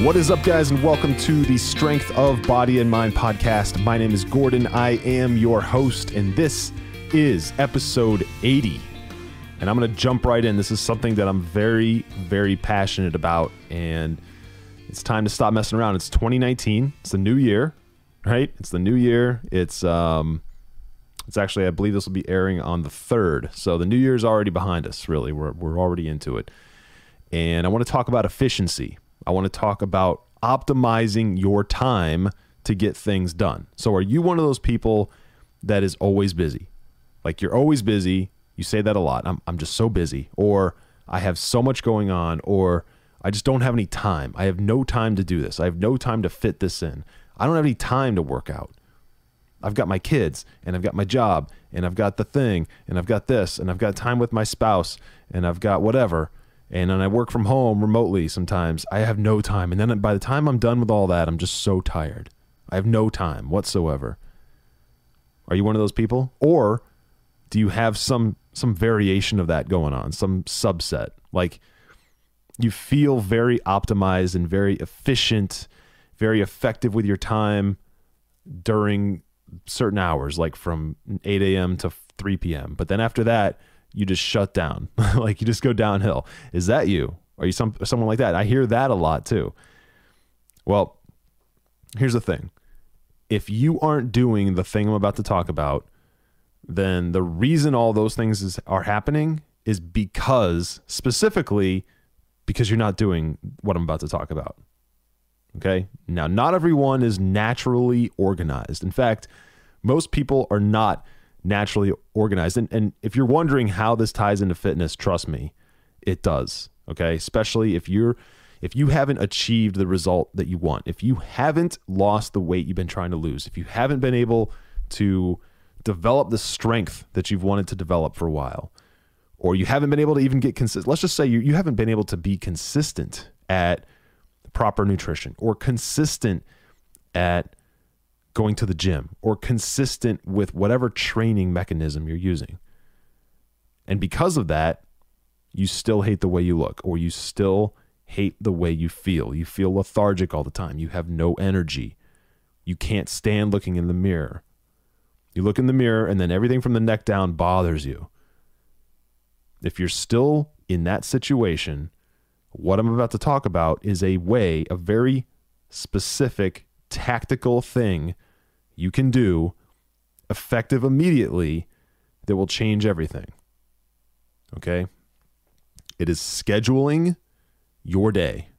What is up, guys, and welcome to the Strength of Body and Mind podcast. My name is Gordon. I am your host, and this is episode 80. And I'm going to jump right in. This is something that I'm very, very passionate about, and it's time to stop messing around. It's 2019. It's the new year, right? It's the new year. It's actually, I believe this will be airing on the 3rd. So the new year is already behind us, really. We're already into it. And I want to talk about efficiency. I want to talk about optimizing your time to get things done. So are you one of those people that is always busy? Like, you're always busy. You say that a lot. I'm just so busy, or I have so much going on, or I just don't have any time. I have no time to do this. I have no time to fit this in. I don't have any time to work out. I've got my kids, and I've got my job, and I've got the thing, and I've got this, and I've got time with my spouse, and I've got whatever. And then I work from home remotely sometimes. I have no time. And then by the time I'm done with all that, I'm just so tired. I have no time whatsoever. Are you one of those people? Or do you have some variation of that going on, some subset? Like, you feel very optimized and very efficient, very effective with your time during certain hours, like from 8 a.m. to 3 p.m. But then after that, you just shut down. Like, you just go downhill. Is that you? Are you someone like that? I hear that a lot too. Well, here's the thing. If you aren't doing the thing I'm about to talk about, then the reason all those things are happening is specifically because you're not doing what I'm about to talk about. Okay? Now, not everyone is naturally organized. In fact, most people are not naturally organized. And if you're wondering how this ties into fitness, trust me, it does. Okay? Especially if you haven't achieved the result that you want, if you haven't lost the weight you've been trying to lose, if you haven't been able to develop the strength that you've wanted to develop for a while, or you haven't been able to even get consistent. Let's just say you haven't been able to be consistent at proper nutrition, or consistent at going to the gym, or consistent with whatever training mechanism you're using. And because of that, you still hate the way you look, or you still hate the way you feel. You feel lethargic all the time. You have no energy. You can't stand looking in the mirror. You look in the mirror, and then everything from the neck down bothers you. If you're still in that situation, what I'm about to talk about is a very specific tactical thing you can do, effective immediately, that will change everything. Okay? It is scheduling your day.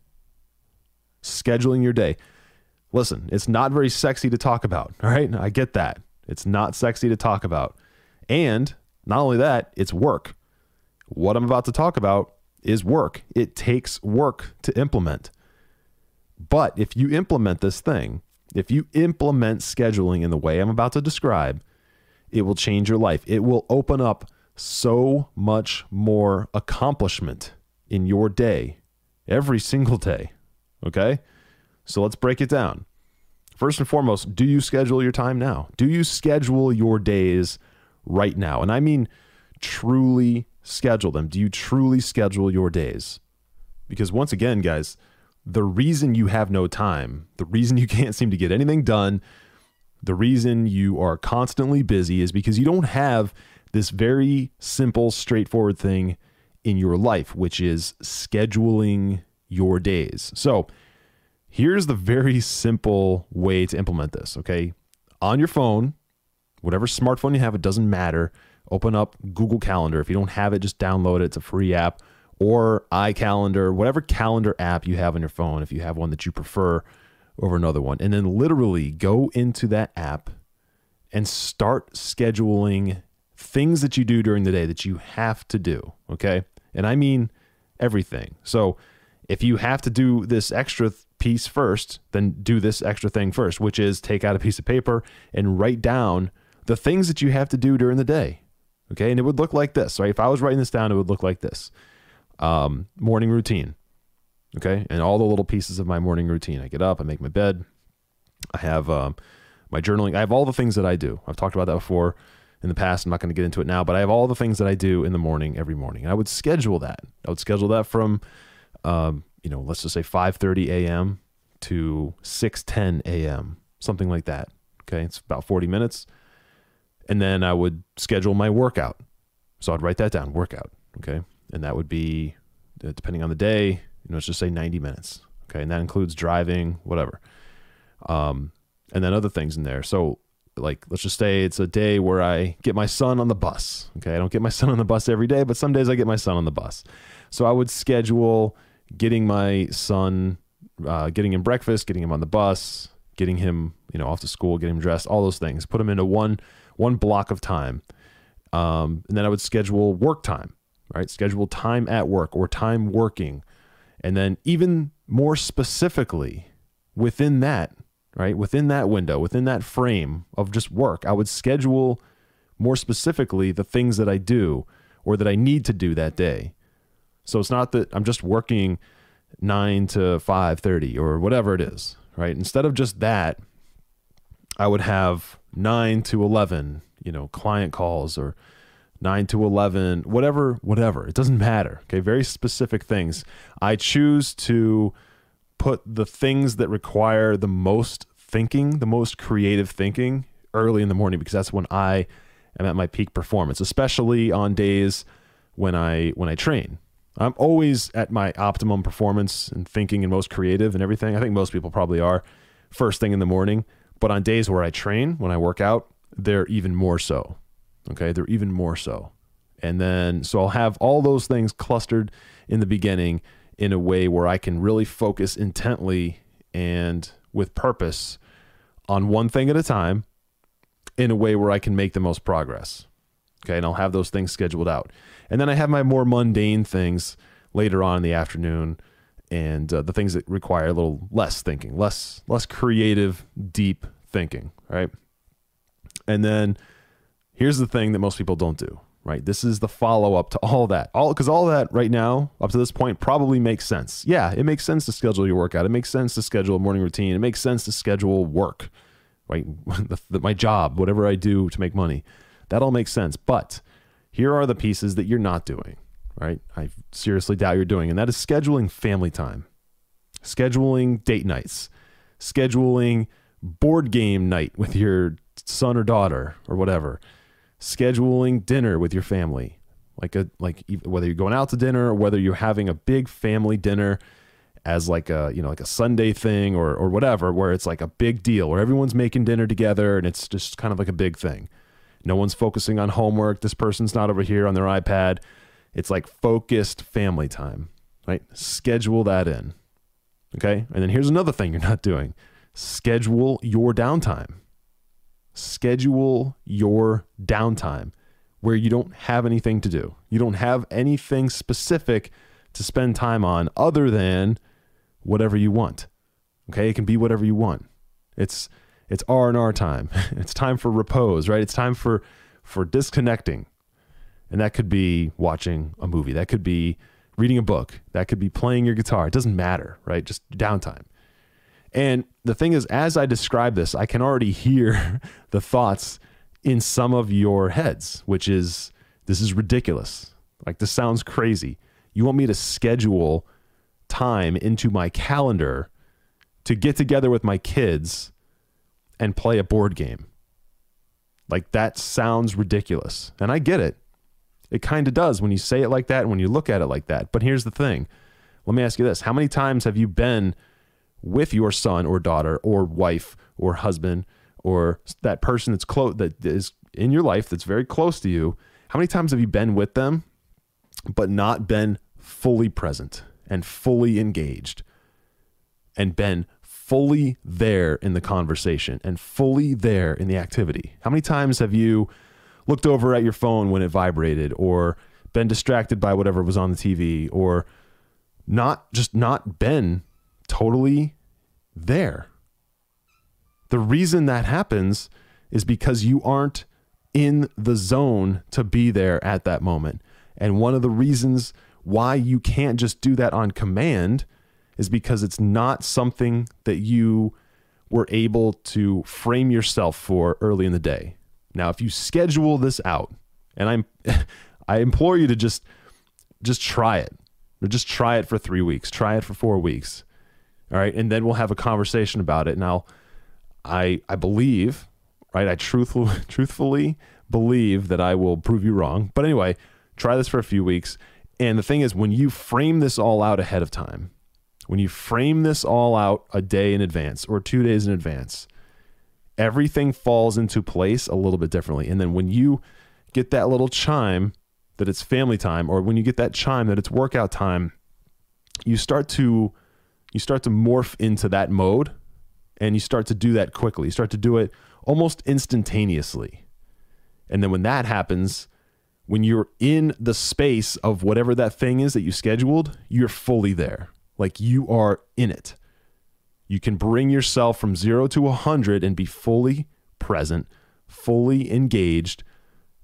Scheduling your day. Listen, it's not very sexy to talk about, all right? I get that. It's not sexy to talk about. And not only that, it's work. What I'm about to talk about is work. It takes work to implement. But if you implement this thing, if you implement scheduling in the way I'm about to describe, it will change your life. It will open up so much more accomplishment in your day, every single day. Okay? So let's break it down. First and foremost, do you schedule your time now? Do you schedule your days right now? And I mean truly schedule them. Do you truly schedule your days? Because once again, guys, the reason you have no time, the reason you can't seem to get anything done, the reason you are constantly busy is because you don't have this very simple, straightforward thing in your life, which is scheduling your days. So here's the very simple way to implement this, okay? On your phone, whatever smartphone you have, it doesn't matter. Open up Google Calendar. If you don't have it, just download it. It's a free app. Or iCalendar, whatever calendar app you have on your phone, if you have one that you prefer over another one. And then literally go into that app and start scheduling things that you do during the day that you have to do, okay? And I mean everything. So if you have to do this extra piece first, then do this extra thing first, which is take out a piece of paper and write down the things that you have to do during the day, okay? And it would look like this, right? If I was writing this down, it would look like this. Morning routine. Okay. And all the little pieces of my morning routine. I get up, I make my bed. I have, my journaling. I have all the things that I do. I've talked about that before in the past. I'm not going to get into it now, but I have all the things that I do in the morning, every morning. And I would schedule that. I would schedule that from, let's just say 5:30 a.m. to 6:10 a.m., something like that. Okay, it's about 40 minutes. And then I would schedule my workout. So I'd write that down, workout. Okay, and that would be, depending on the day, let's just say 90 minutes. Okay, and that includes driving, whatever. And then other things in there. So like, let's just say it's a day where I get my son on the bus. Okay, I don't get my son on the bus every day, but some days I get my son on the bus. So I would schedule getting my son, getting him breakfast, getting him on the bus, getting him, off to school, getting him dressed, all those things, put him into one block of time. And then I would schedule work time, right? Schedule time at work or time working. And then even more specifically within that, right? Within that window, within that frame of just work, I would schedule more specifically the things that I do or that I need to do that day. So it's not that I'm just working 9 to 5:30 or whatever it is, right? Instead of just that, I would have 9 to 11, client calls, or 9 to 11, whatever. It doesn't matter. Okay. Very specific things. I choose to put the things that require the most thinking, the most creative thinking early in the morning, because that's when I am at my peak performance, especially on days when I train. I'm always at my optimum performance and thinking and most creative and everything. I think most people probably are first thing in the morning, but on days where I train, when I work out, they're even more so. Okay. They're even more so. And then, so I'll have all those things clustered in the beginning in a way where I can really focus intently and with purpose on one thing at a time in a way where I can make the most progress. Okay. And I'll have those things scheduled out. And then I have my more mundane things later on in the afternoon, and the things that require a little less thinking, less creative, deep thinking, right? And then here's the thing that most people don't do, right? This is the follow-up to all that. Because all that right now, up to this point, probably makes sense. Yeah, it makes sense to schedule your workout. It makes sense to schedule a morning routine. It makes sense to schedule work, right? My job, whatever I do to make money. That all makes sense. But here are the pieces that you're not doing, right? I seriously doubt you're doing. And that is scheduling family time, scheduling date nights, scheduling board game night with your son or daughter or whatever, scheduling dinner with your family, like whether you're going out to dinner or whether you're having a big family dinner as like a Sunday thing or whatever, where it's like a big deal where everyone's making dinner together and it's just kind of like a big thing. No one's focusing on homework. This person's not over here on their iPad. It's like focused family time, right? Schedule that in. Okay. And then here's another thing you're not doing. Schedule your downtime. Schedule your downtime where you don't have anything to do. You don't have anything specific to spend time on other than whatever you want. Okay. It can be whatever you want. It's R&R time. It's time for repose, right? It's time for disconnecting. And that could be watching a movie. That could be reading a book. That could be playing your guitar. It doesn't matter, right? Just downtime. And the thing is, as I describe this, I can already hear the thoughts in some of your heads, which is, this is ridiculous. Like, this sounds crazy. You want me to schedule time into my calendar to get together with my kids and play a board game? Like, that sounds ridiculous. And I get it. It kind of does when you say it like that and when you look at it like that. But here's the thing. Let me ask you this. How many times have you been with your son or daughter or wife or husband or that person that's close, that is in your life, that's very close to you? How many times have you been with them but not been fully present and fully engaged and been fully there in the conversation and fully there in the activity? How many times have you looked over at your phone when it vibrated or been distracted by whatever was on the TV or not been totally there? The reason that happens is because you aren't in the zone to be there at that moment. And one of the reasons why you can't just do that on command is because it's not something that you were able to frame yourself for early in the day. Now, if you schedule this out, and I implore you to just try it. Or just try it for 3 weeks. Try it for 4 weeks. All right. And then we'll have a conversation about it. Now, I believe, right? I truthfully believe that I will prove you wrong. But anyway, try this for a few weeks. And the thing is, when you frame this all out ahead of time, when you frame this all out a day in advance or 2 days in advance, everything falls into place a little bit differently. And then when you get that little chime that it's family time, or when you get that chime that it's workout time, you start to morph into that mode, and you start to do that quickly. You start to do it almost instantaneously. And then when that happens, when you're in the space of whatever that thing is that you scheduled, you're fully there. Like, you are in it. You can bring yourself from 0 to 100 and be fully present, fully engaged,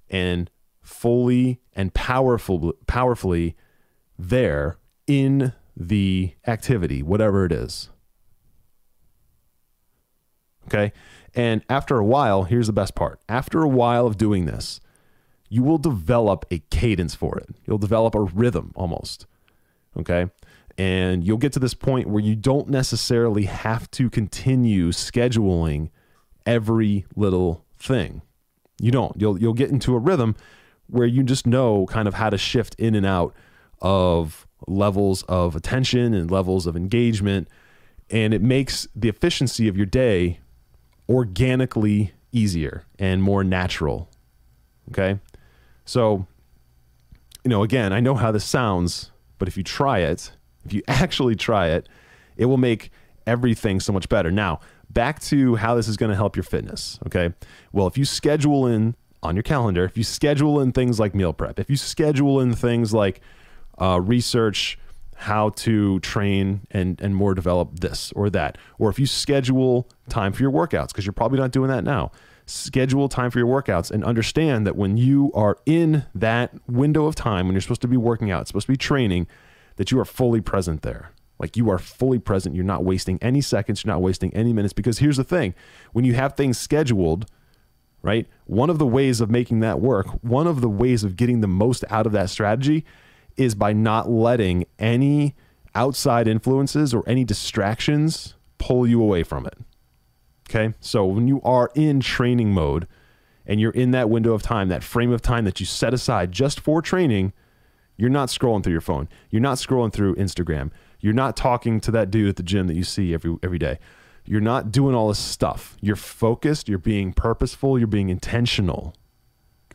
and fully and powerfully there in the activity, whatever it is. Okay? And after a while, here's the best part. After a while of doing this, you will develop a cadence for it. You'll develop a rhythm almost. Okay? And you'll get to this point where you don't necessarily have to continue scheduling every little thing. You don't. You'll get into a rhythm where you just know kind of how to shift in and out of levels of attention and levels of engagement. And it makes the efficiency of your day organically easier and more natural. Okay? So, again, I know how this sounds, but if you try it, if you actually try it, it will make everything so much better. Now, back to how this is going to help your fitness. Okay. Well, if you schedule in on your calendar, if you schedule in things like meal prep, if you schedule in things like research how to train and more develop this or that, or if you schedule time for your workouts, because you're probably not doing that now, schedule time for your workouts and understand that when you are in that window of time, when you're supposed to be working out, supposed to be training, that you are fully present there. Like, you are fully present. You're not wasting any seconds. You're not wasting any minutes, because here's the thing. When you have things scheduled, right, one of the ways of making that work, one of the ways of getting the most out of that strategy is by not letting any outside influences or any distractions pull you away from it. Okay. So when you are in training mode and you're in that window of time, that frame of time that you set aside just for training, you're not scrolling through your phone. You're not scrolling through Instagram. You're not talking to that dude at the gym that you see every day. You're not doing all this stuff. You're focused. You're being purposeful. You're being intentional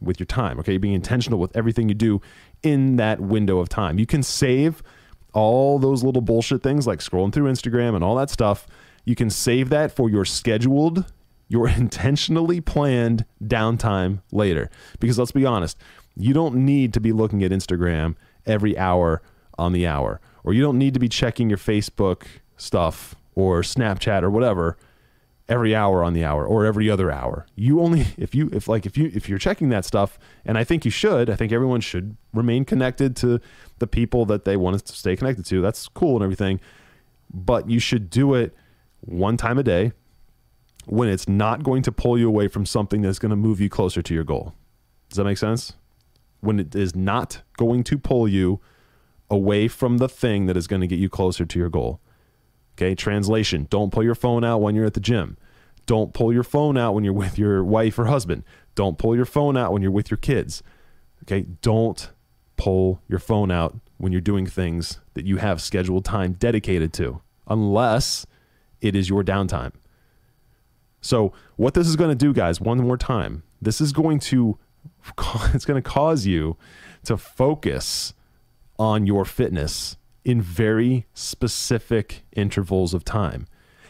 with your time. Okay. You're being intentional with everything you do in that window of time. You can save all those little bullshit things like scrolling through Instagram and all that stuff. You can save that for your scheduled, your intentionally planned downtime later. Because let's be honest, you don't need to be looking at Instagram every hour on the hour, or you don't need to be checking your Facebook stuff or Snapchat or whatever every hour on the hour or every other hour. You only, if you're checking that stuff, and I think you should, I think everyone should remain connected to the people that they want to stay connected to. That's cool and everything, but you should do it one time a day when it's not going to pull you away from something that's going to move you closer to your goal. Does that make sense? When it is not going to pull you away from the thing that is going to get you closer to your goal. Okay, translation, don't pull your phone out when you're at the gym. Don't pull your phone out when you're with your wife or husband. Don't pull your phone out when you're with your kids. Okay, don't pull your phone out when you're doing things that you have scheduled time dedicated to, unless it is your downtime. So what this is going to do, guys, one more time, it's going to cause you to focus on your fitness in very specific intervals of time.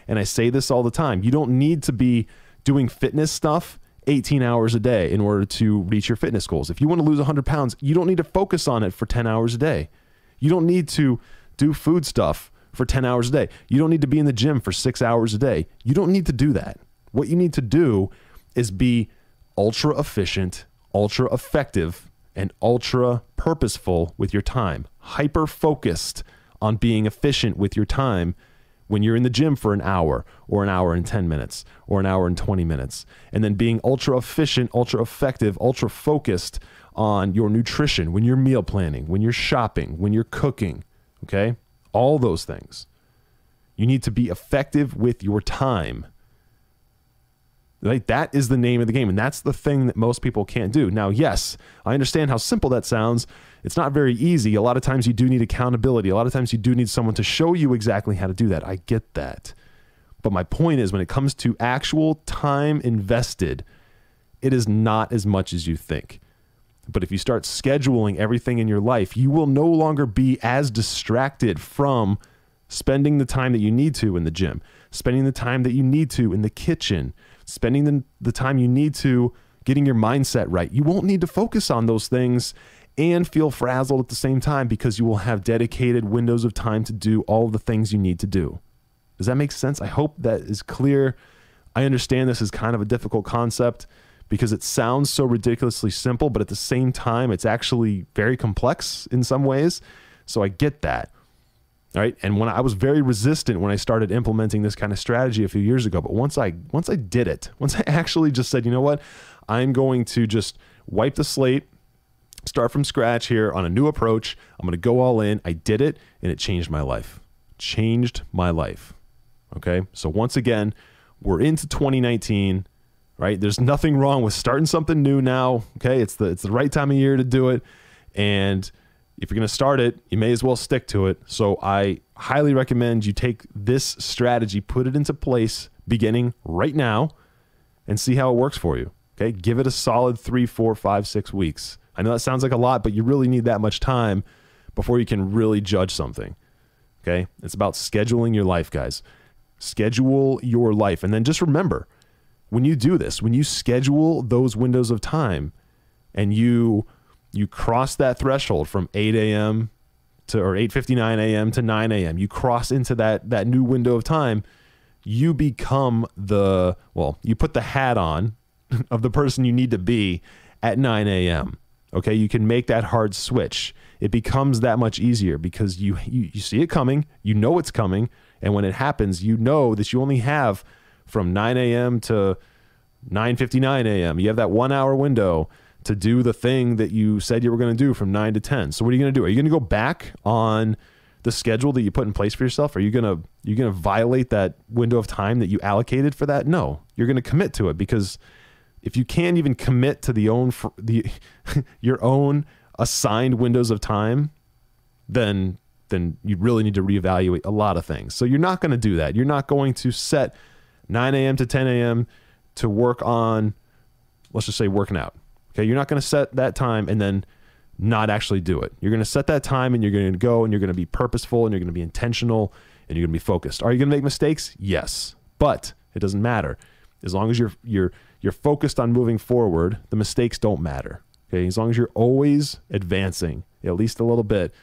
And I say this all the time. You don't need to be doing fitness stuff 18 hours a day in order to reach your fitness goals. If you want to lose 100 pounds, you don't need to focus on it for 10 hours a day. You don't need to do food stuff for 10 hours a day. You don't need to be in the gym for 6 hours a day. You don't need to do that. What you need to do is be ultra efficient, ultra effective, and ultra purposeful with your time. Hyper focused on being efficient with your time when you're in the gym for an hour or an hour and 10 minutes or an hour and 20 minutes. And then being ultra efficient, ultra effective, ultra focused on your nutrition when you're meal planning, when you're shopping, when you're cooking. Okay? All those things. You need to be effective with your time. Right? That is the name of the game. And that's the thing that most people can't do. Now, yes, I understand how simple that sounds. It's not very easy. A lot of times you do need accountability. A lot of times you do need someone to show you exactly how to do that. I get that. But my point is, when it comes to actual time invested, it is not as much as you think. But if you start scheduling everything in your life, you will no longer be as distracted from spending the time that you need to in the gym, spending the time that you need to in the kitchen, spending the time you need to getting your mindset right. You won't need to focus on those things and feel frazzled at the same time, because you will have dedicated windows of time to do all the things you need to do. Does that make sense? I hope that is clear. I understand this is kind of a difficult concept because it sounds so ridiculously simple, but at the same time, it's actually very complex in some ways. So I get that. All right. And when I was very resistant when I started implementing this kind of strategy a few years ago, but once I did it, once I actually just said, you know what, I'm going to just wipe the slate, start from scratch here on a new approach. I'm going to go all in. I did it, and it changed my life. Changed my life. Okay. So once again, we're into 2019, right? There's nothing wrong with starting something new now. Okay. It's the right time of year to do it. And if you're going to start it, you may as well stick to it. So I highly recommend you take this strategy, put it into place beginning right now, and see how it works for you. Okay. Give it a solid 3, 4, 5, 6 weeks. I know that sounds like a lot, but you really need that much time before you can really judge something. Okay. It's about scheduling your life, guys. Schedule your life. And then just remember, when you do this, when you schedule those windows of time and you cross that threshold from 8 a.m. to, or 8:59 a.m. to 9 a.m., you cross into that new window of time, you become you put the hat on of the person you need to be at 9 a.m. Okay. You can make that hard switch. It becomes that much easier because you see it coming, you know it's coming. And when it happens, you know that you only have from 9 a.m. to 9:59 a.m. You have that 1 hour window to do the thing that you said you were going to do from 9 to 10. So what are you going to do? Are you going to go back on the schedule that you put in place for yourself? Are you going to violate that window of time that you allocated for that? No, you're going to commit to it, because if you can't even commit to your own assigned windows of time, then you really need to reevaluate a lot of things. So you're not going to do that. You're not going to set 9 a.m. to 10 a.m. to work on, let's just say, working out. Okay. You're not going to set that time and then not actually do it. You're going to set that time and you're going to go and you're going to be purposeful and you're going to be intentional and you're going to be focused. Are you going to make mistakes? Yes, but it doesn't matter. As long as you're focused on moving forward, the mistakes don't matter. Okay. As long as you're always advancing at least a little bit,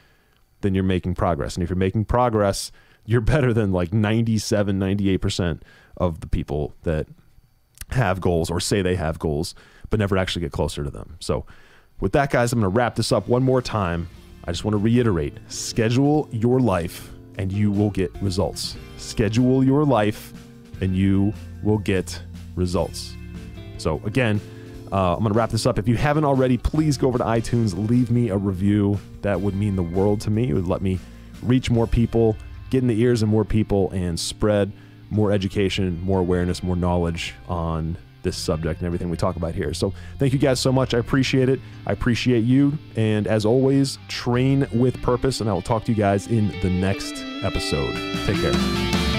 then you're making progress. And if you're making progress, you're better than like 97, 98% of the people that have goals or say they have goals, but never actually get closer to them. So with that, guys, I'm going to wrap this up one more time. I just want to reiterate, schedule your life and you will get results. Schedule your life and you will get results. So again, I'm going to wrap this up. If you haven't already, please go over to iTunes, leave me a review. That would mean the world to me. It would let me reach more people, get in the ears of more people, and spread more education, more awareness, more knowledge on this subject and everything we talk about here. So thank you guys so much. I appreciate it. I appreciate you. And as always, train with purpose, and I will talk to you guys in the next episode. Take care.